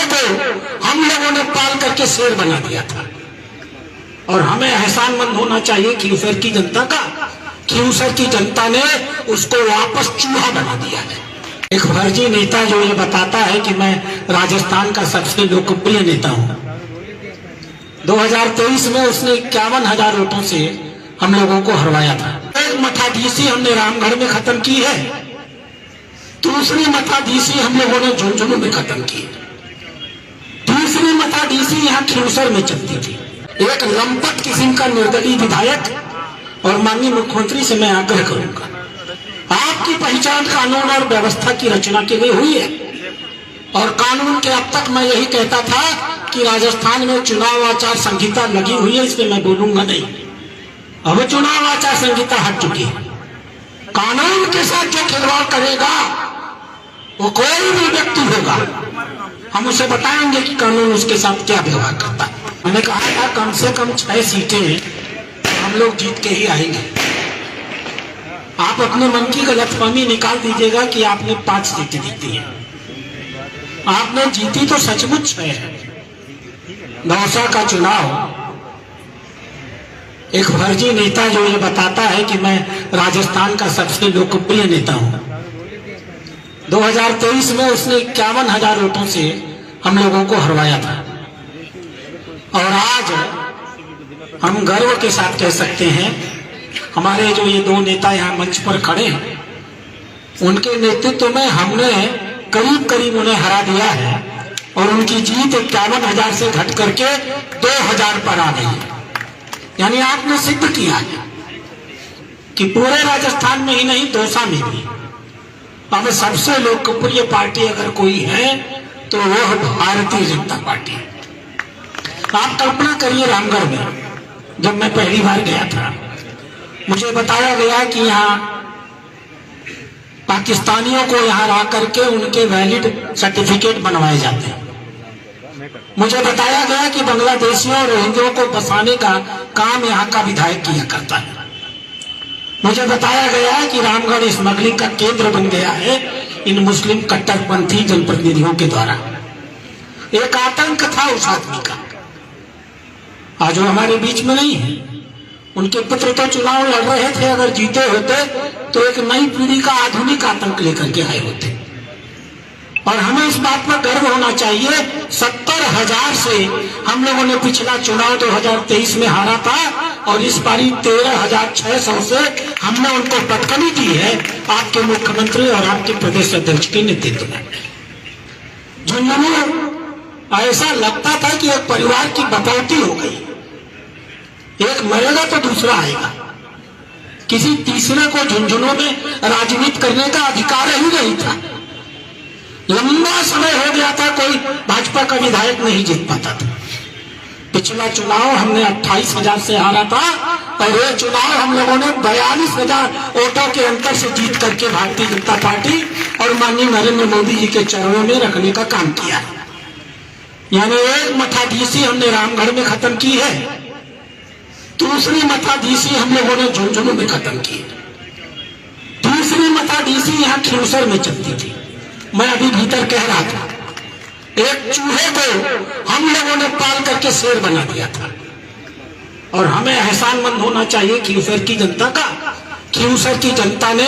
चूहे को हम लोगों ने पाल करके शेर बना दिया था, और हमें एहसानमंद होना चाहिए खींवसर की जनता का। खींवसर की जनता ने उसको वापस चूहा बना दिया है। एक फर्जी नेता जो ये बताता है कि मैं राजस्थान का सबसे लोकप्रिय नेता हूं, 2023 में उसने 51,000 वोटों से हम लोगों को हरवाया था। एक मठाधीशी हमने रामगढ़ में खत्म की है, दूसरी मठाधीशी हम लोगों ने झुंझुनू में खत्म की, तीसरी मठाधीशी यहाँ खींवसर में चलती थी। एक लंपट किस्म का निर्दलीय विधायक, और माननीय मुख्यमंत्री से मैं आग्रह करूंगा, आपकी पहचान कानून और व्यवस्था की रचना के लिए हुई है, और कानून के अब तक मैं यही कहता था कि राजस्थान में चुनाव आचार संहिता लगी हुई है, इस पे मैं बोलूंगा नहीं। अब चुनाव आचार संहिता हट चुकी है। कानून के साथ जो खिलवाड़ करेगा वो कोई भी व्यक्ति होगा, हम उसे बताएंगे कि कानून उसके साथ क्या व्यवहार करता है। मैंने कहा था कम से कम 6 सीटें हम लोग जीत के ही आएंगे। आप अपने मन की गलतफहमी निकाल दीजिएगा कि आपने 5 सीटें जीती हैं। आपने जीती तो सचमुच 6 है। दौसा का चुनाव, एक फर्जी नेता जो ये बताता है कि मैं राजस्थान का सबसे लोकप्रिय नेता हूं, 2023 में उसने 51,000 वोटों से हम लोगों को हरवाया था, और आज हम गर्व के साथ कह सकते हैं हमारे जो ये 2 नेता यहाँ मंच पर खड़े हैं, उनके नेतृत्व में हमने करीब करीब उन्हें हरा दिया है, और उनकी जीत 51,000 से घट करके 2,000 पर आ गई है। यानी आपने सिद्ध किया है कि पूरे राजस्थान में ही नहीं, दौसा में भी अब सबसे लोकप्रिय पार्टी अगर कोई है तो वह भारतीय जनता पार्टी है। आप कल्पना करिए, रामगढ़ में जब मैं पहली बार गया था, मुझे बताया गया कि यहाँ पाकिस्तानियों को यहाँ ला करके उनके वैलिड सर्टिफिकेट बनवाए जाते हैं। मुझे बताया गया कि बांग्लादेशियों और रोहिंग्यों को बसाने का काम यहाँ का विधायक किया करता है। मुझे बताया गया है कि रामगढ़ स्मगलिंग का केंद्र बन गया है इन मुस्लिम कट्टरपंथी जनप्रतिनिधियों के द्वारा। एक आतंक था उस आदमी का, आज वो हमारे बीच में नहीं है। उनके पुत्र तो चुनाव लड़ रहे थे, अगर जीते होते तो एक नई पीढ़ी का आधुनिक आतंक लेकर के आए होते। और हमें इस बात पर गर्व होना चाहिए, 70,000 से हम लोगों ने पिछला चुनाव 2023 में हारा था, और इस बारी 13,600 से हमने उनको टक्करी दी है आपके मुख्यमंत्री और आपके प्रदेश अध्यक्ष के नेतृत्व में। झुंझुनू ऐसा लगता था कि एक परिवार की बपौती हो गई, एक मरेगा तो दूसरा आएगा, किसी तीसरे को झुंझुनू में राजनीति करने का अधिकार ही नहीं था। लंबा समय हो गया था कोई भाजपा का विधायक नहीं जीत पाता था। पिछला चुनाव हमने 28,000 से हारा था, और ये चुनाव हम लोगों ने 42,000 वोटों के अंतर से जीत करके भारतीय जनता पार्टी और माननीय नरेंद्र मोदी जी के चरणों में रखने का काम किया है। यानी एक मठाधीशी हमने रामगढ़ में खत्म की है, दूसरी मठाधीशी हम लोगों ने झुंझुनू में खत्म की, तीसरी मठाधीशी यहाँ खींवसर में चलती थी। मैं अभी भीतर कह रहा था, एक चूहे को हम लोगों ने पाल करके शेर बना दिया था, और हमें एहसानमंद होना चाहिए खींवसर की जनता का। खींवसर की जनता ने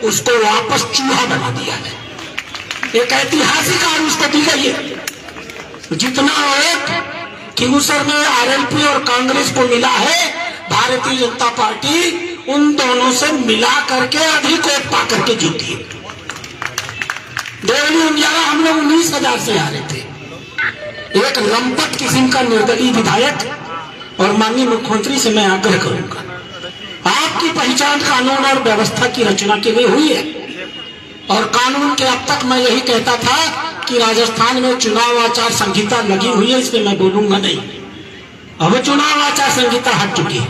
उसको वापस चूहा बना दिया है। एक ऐतिहासिक हार उसको दी गई है। जितना वोट खींवसर में आरएलपी और कांग्रेस को मिला है, भारतीय जनता पार्टी उन दोनों से मिला करके अधिक वोट पा करके जीती है। देवली उंजाला हम लोग 19,000 से हारे थे। एक लंपट किस्म का निर्दलीय विधायक, और माननीय मुख्यमंत्री से मैं आग्रह करूंगा, आपकी पहचान कानून और व्यवस्था की रचना के लिए हुई है, और कानून के अब तक मैं यही कहता था कि राजस्थान में चुनाव आचार संहिता लगी हुई है, इस पे मैं बोलूंगा नहीं। अब चुनाव आचार संहिता हट चुकी है।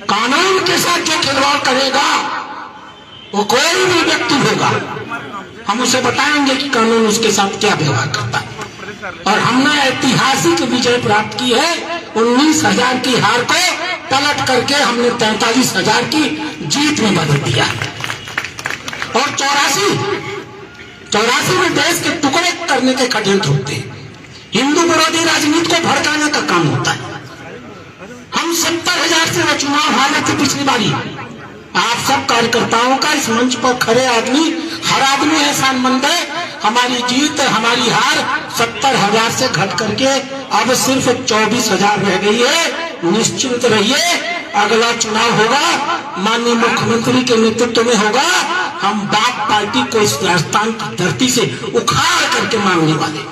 कानून के साथ जो खिलवाड़ करेगा वो कोई भी व्यक्ति होगा, हम उसे बताएंगे कि कानून उसके साथ क्या व्यवहार करता है। और हमने ऐतिहासिक विजय प्राप्त की है। 19,000 की हार को पलट करके हमने 43,000 की जीत में बदल दिया। और 84 में देश के टुकड़े करने के षड्यंत्र होते हैं। हिंदू विरोधी राजनीति को भड़काने का काम होता है। हम 70,000 से चुनाव हारे थे पिछली बारी। आप सब कार्यकर्ताओं का इस मंच पर खड़े आदमी, हर आदमी एहसानमंद है। हमारी जीत, हमारी हार 70,000 से घट करके अब सिर्फ 24,000 रह गई है। निश्चिंत रहिए, अगला चुनाव होगा, माननीय मुख्यमंत्री के नेतृत्व में होगा। हम बाप पार्टी को इस राजस्थान की धरती से उखाड़ करके मांगने वाले।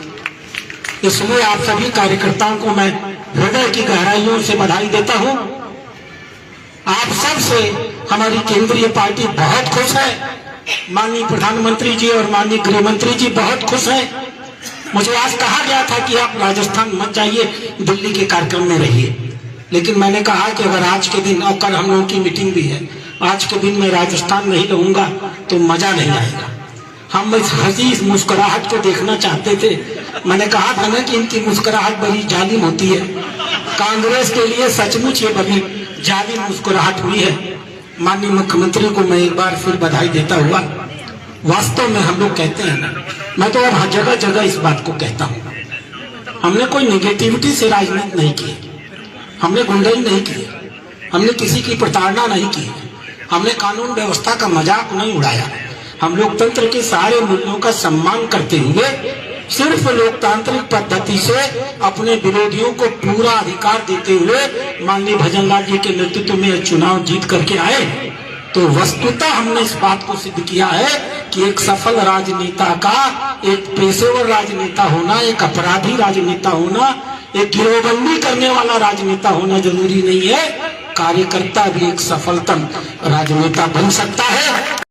इसलिए आप सभी कार्यकर्ताओं को मैं हृदय की गहराइयों से बधाई देता हूं। आप सब से हमारी केंद्रीय पार्टी बहुत खुश है। माननीय प्रधानमंत्री जी और माननीय गृह मंत्री जी बहुत खुश हैं। मुझे आज कहा गया था कि आप राजस्थान मत जाइए, दिल्ली के कार्यक्रम में रहिए, लेकिन मैंने कहा कि अगर आज के दिन, और कल हम लोगों की मीटिंग भी है, आज के दिन मैं राजस्थान नहीं रहूंगा तो मजा नहीं आएगा। हम इस हंसी, इस मुस्कुराहट को देखना चाहते थे। मैंने कहा था ना कि इनकी मुस्कुराहट बड़ी जालिम होती है। कांग्रेस के लिए सचमुच ये बड़ी जालिम मुस्कुराहट हुई है। माननीय मुख्यमंत्री को मैं एक बार फिर बधाई देता हुआ, वास्तव में हम लोग कहते हैं ना, मैं तो अब हर जगह जगह इस बात को कहता हूँ, हमने कोई निगेटिविटी से राजनीति नहीं की, हमने गुंडाई नहीं की, हमने किसी की प्रताड़ना नहीं की, हमने कानून व्यवस्था का मजाक नहीं उड़ाया। हम लोकतंत्र के सारे मूल्यों का सम्मान करते हुए सिर्फ लोकतांत्रिक पद्धति से अपने विरोधियों को पूरा अधिकार देते हुए माननीय भजनलाल जी के नेतृत्व में चुनाव जीत करके आए। तो वस्तुतः हमने इस बात को सिद्ध किया है कि एक सफल राजनेता का, एक पेशेवर राजनेता होना, एक अपराधी राजनेता होना, एक गिरोहबंदी करने वाला राजनेता होना जरूरी नहीं है। कार्यकर्ता भी एक सफलतम राजनेता बन सकता है।